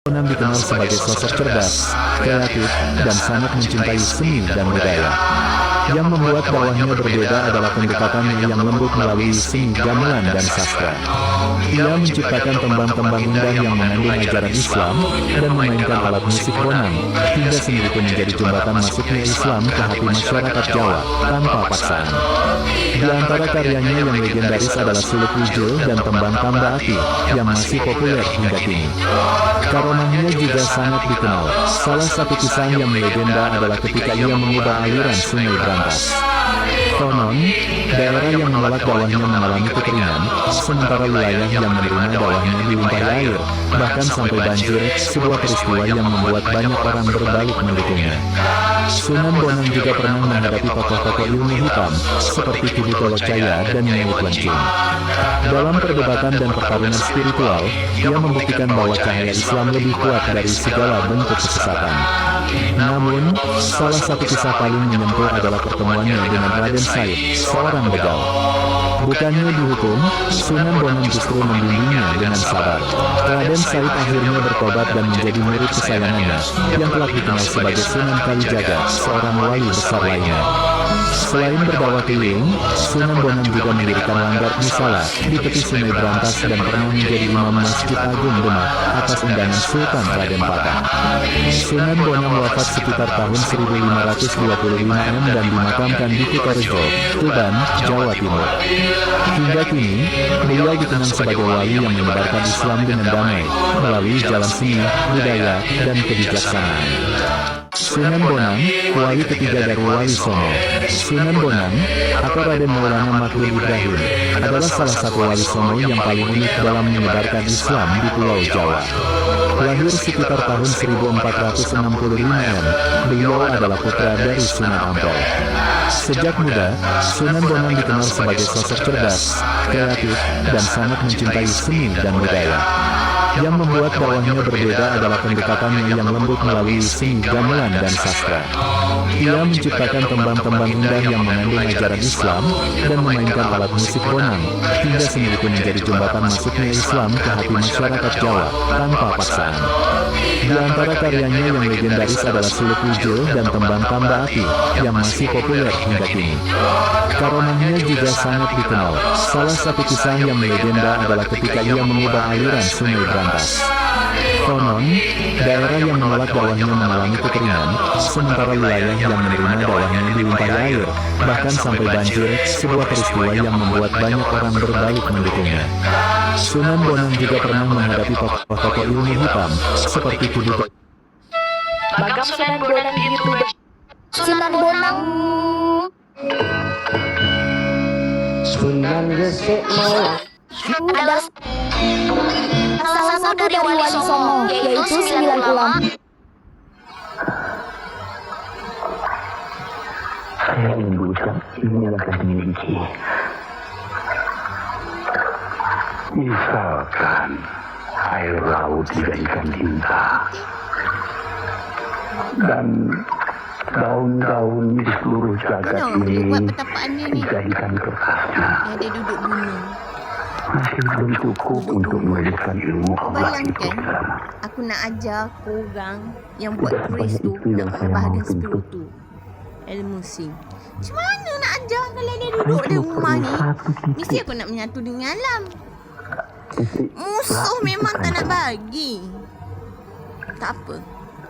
Bonang dikenal sebagai sosok cerdas, kreatif, dan sangat mencintai seni dan budaya. Yang membuat dakwahnya berbeda adalah pendekatannya yang lembut melalui seni gamelan dan sastra. Ia menciptakan tembang-tembang indah yang mengandung ajaran Islam dan memainkan alat musik bonang, hingga seni itu menjadi jembatan masuknya Islam ke hati masyarakat Jawa tanpa paksaan. Di antara karyanya yang legendaris adalah Suluk Wijil dan tembang Tamba Ati yang masih populer hingga kini. Karomahnya juga sangat dikenal. Salah satu kisah yang melegenda adalah ketika ia mengubah aliran Sungai Brantas. Konon, daerah yang menolak dakwahnya mengalami kekeringan, sementara wilayah yang menerima dakwahnya dilimpahi air, bahkan sampai banjir, sebuah peristiwa yang membuat banyak orang berbalik mendukungnya. Sunan Bonang juga pernah menghadapi tokoh-tokoh ilmu hitam, seperti Kibu Tolocaya dan Nyai Lencing. Dalam perdebatan dan pertarungan spiritual, ia membuktikan bahwa cahaya Islam lebih kuat dari segala bentuk kesesatan. Namun, salah satu kisah paling menyentuh adalah pertemuannya dengan Raden Said, seorang begal. Bukannya dihukum, Sunan Bonang justru membimbingnya dengan sabar. Raden Said akhirnya bertobat dan menjadi murid kesayangannya, yang telah dikenal sebagai Sunan Kalijaga, seorang wali besar lainnya. Selain berdakwah keliling, Sunan Bonang juga mendirikan langgar musala di tepi Sungai Brantas dan pernah menjadi imam Masjid Agung Demak atas undangan Sultan Raden Patah. Sunan Bonang wafat sekitar tahun 1525 dan dimakamkan di Kutorejo, Tuban, Jawa Timur. Hingga kini, beliau dikenal sebagai wali yang menyebarkan Islam dengan damai melalui jalan seni, budaya, dan kebijaksanaan. Sunan Bonang, wali ketiga dari Wali Songo. Sunan Bonang, atau Raden Maulana Makhluk Ibrahim, adalah salah satu wali Songo yang paling unik dalam menyebarkan Islam di Pulau Jawa. Lahir sekitar tahun 1465-an, beliau adalah putra dari Sunan Ampel. Sejak muda, Sunan Bonang dikenal sebagai sosok cerdas, kreatif, dan sangat mencintai seni dan budaya. Yang membuat dakwahnya berbeda adalah pendekatannya yang lembut melalui seni gamelan dan sastra. Ia menciptakan tembang-tembang indah yang mengandung ajaran Islam dan memainkan alat musik bonang, hingga seni itu menjadi jembatan masuknya Islam ke hati masyarakat Jawa tanpa paksaan. Di antara karyanya yang legendaris adalah Suluk Wijil dan tembang Tamba Ati yang masih populer hingga kini. Karomahnya juga sangat dikenal. Salah satu kisah yang melegenda adalah ketika ia mengubah aliran Sungai Brantas. Konon, daerah yang menolak dakwahnya mengalami kekeringan, sementara wilayah yang menerima dakwahnya dilimpahi air, bahkan sampai banjir, sebuah peristiwa yang membuat banyak orang berbalik mendukungnya. Sunan Bonang juga pernah menghadapi tokoh-tokoh ilmu hitam, seperti Kibu Bagam Sunan Bonang di YouTube. Sunan Bonang. Sunan Resik mau Ada salah satu dari Wali Songo, yaitu 9 ulama. saya ingin berucap inilah dimiliki. Misalkan air laut dijadikan tinta dan daun-daun di seluruh jagat ini dijadikan kertasnya, Dia duduk gunung. masih belum cukup untuk melahirkan ilmu Allah itu. Bayangkan, aku nak ajar korang yang buat tulis tu, yang bahagian 10 tu, ilmu sing. Macam mana nak ajar kalau dia duduk di rumah ni? Mesti aku nak menyatu dengan alam. Musuh memang tak nak bagi. Tak apa,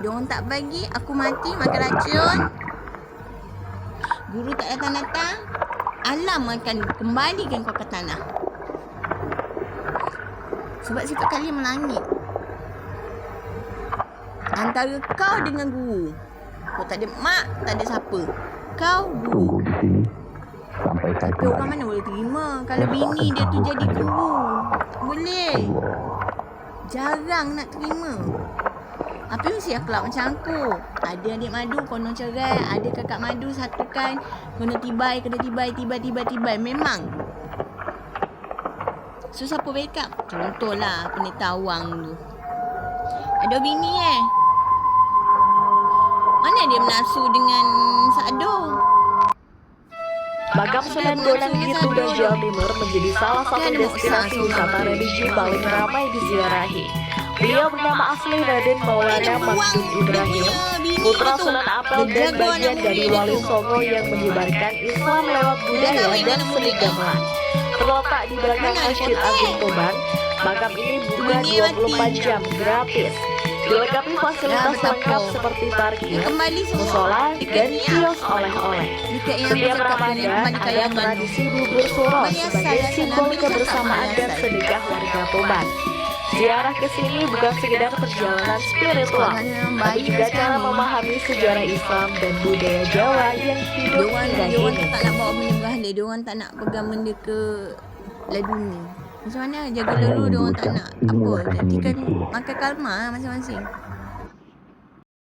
diorang tak bagi, aku mati makan racun. Guru tak datang-datang, alam akan kembalikan kau ke tanah. Sebab sifat kalian melangit. Antara kau dengan guru. Kau tak ada mak, tak ada siapa. Kau guru. Tunggu di sini sampai saya Tapi orang mana boleh terima kalau bini dia tu jadi guru. Boleh. Jarang nak terima. Apa mesti akhlak macam aku? Ada adik madu, konon cerai. Ada kakak madu, satukan. Konon tibai, kena tibai. Memang. So, siapa backup? Contohlah penetawang tu. Ada bini Mana dia menafsu dengan Sado? Bagam Sunan Bonang di Tuban, Jawa Timur menjadi salah satu destinasi wisata religi paling ramai diziarahi. Beliau bernama asli Raden Maulana Magdum Ibrahim, putra Sunan Ampel dan bagian dari Wali Songo yang menyebarkan Islam lewat budaya dan seni gamelan. Terletak di belakang Masjid Agung Tuban, makam ini buka 24 jam gratis. Dilengkapi fasilitas lengkap seperti parkir, musola, dan kios oleh-oleh. Setiap Ramadan ada tradisi bubur suro sebagai simbol kebersamaan dan sedekah warga Tuban. Ziarah ke sini bukan sekedar perjalanan spiritual, tapi juga cara memahami sejarah Islam dan budaya Jawa yang hidup hingga Diorang kini. tak nak bawa benda beras diorang tak nak pegang benda ke laduni. Macam mana jaga lalu diorang tak nak apa. Nanti kan makan kalma masing-masing.